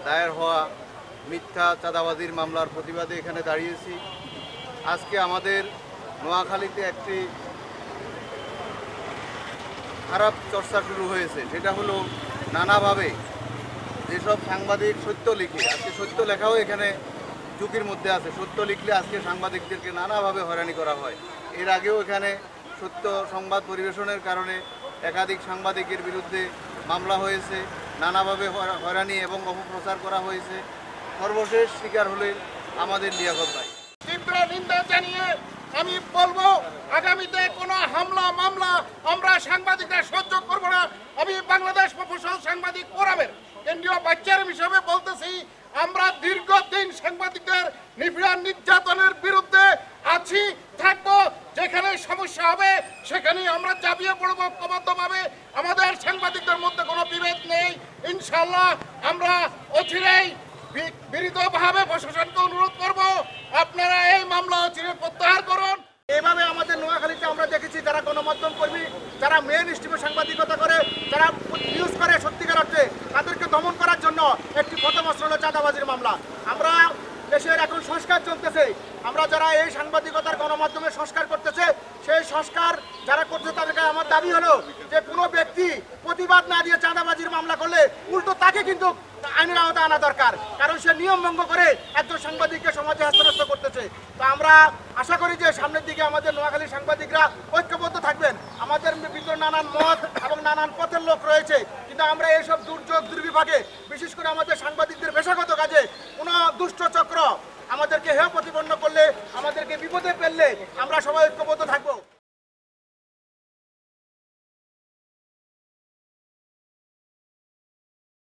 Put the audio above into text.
দায়ের হওয়া মিথ্যা চাঁদাবাজির মামলার প্রতিবাদে এখানে দাঁড়িয়েছি। আজকে আমাদের নোয়াখালীতে একটি খারাপ চর্চা শুরু হয়েছে, সেটা হলো নানাভাবে যেসব সাংবাদিক সত্য লিখে, আজকে সত্য লেখাও এখানে ঝুঁকির মধ্যে আছে। সত্য লিখলে আজকে সাংবাদিকদেরকে নানাভাবে হয়রানি করা হয়। এর আগেও এখানে সত্য সংবাদ পরিবেশনের কারণে একাধিক সাংবাদিকের বিরুদ্ধে মামলা হয়েছে, নানাভাবে হয়রানি এবং অপপ্রচার করা হয়েছে। সর্বশেষ শিকার হলেন আমাদের লিয়াকত ভাই। তীব্র নিন্দা জানিয়ে আমি বলবো, আগামীতে কোনো হামলা মামলা আমরা সাংবাদিকরা সহ্য করব না। আমি বাংলাদেশ প্রফেশনাল সাংবাদিক ফোরামের কেন্দ্রীয় বাচ্চার হিসেবে বলতেছি, আমরা দীর্ঘদিন সাংবাদিকদের নিপীড়ন নির্যাতনের বিরুদ্ধে আছি, থাকবো। যেখানে সমস্যা হবে সেখানে আমরা চাপিয়ে পড়বো ঐক্যবদ্ধভাবে। আমাদের সাংবাদিকদের মধ্যে কোনো বিভেদ নেই। ইনশাল্লাহ আমরা অচিরেই বিনীতভাবে প্রশাসনকে অনুরোধ করব, আপনারা এই মামলা অচিরে প্রত্যাহার করুন। এভাবে আমাদের নোয়াখালীতে আমরা দেখেছি যারা গণমাধ্যম কর্মী, যারা মেইন স্ট্রিমে সাংবাদিকতা করে, যারা নিউজ করে সত্যিকার অর্থে, তাদেরকে দমন করার জন্য একটি প্রথম অস্ত্র হলো চাঁদাবাজির মামলা। আমরা দেশের এখন সংস্কার চলতেছে, আমরা যারা এই সাংবাদিকতার গণমাধ্যমে সংস্কার করতেছে, সেই সংস্কার যারা করছে তাদেরকে আমার দাবি হলো যে কোনো ব্যক্তি প্রতিবাদ না দিয়ে চাঁদাবাজির মামলা করলে উল্টো তাকে কিন্তু আইনের আওতায় আনা দরকার, কারণ সে নিয়ম ভঙ্গ করে একজন সাংবাদিককে সমাজে হস্তান্তর করতেছে। তো আমরা আশা করি যে সামনের দিকে আমাদের নোয়াখালীর সাংবাদিকরা ঐক্যবদ্ধ থাকবেন। আমাদের ভিতরে নানান মত এবং নানান পথের লোক রয়েছে, কিন্তু আমরা এইসব দুর্যোগ দুর্বিপাকে, বিশেষ করে আমাদের সাংবাদিকদের পেশাগত কাজে কোনো দুষ্ট চক্র আমাদেরকে হেয় প্রতিপন্ন করলে, আমাদেরকে বিপদে ফেললে আমরা সবাই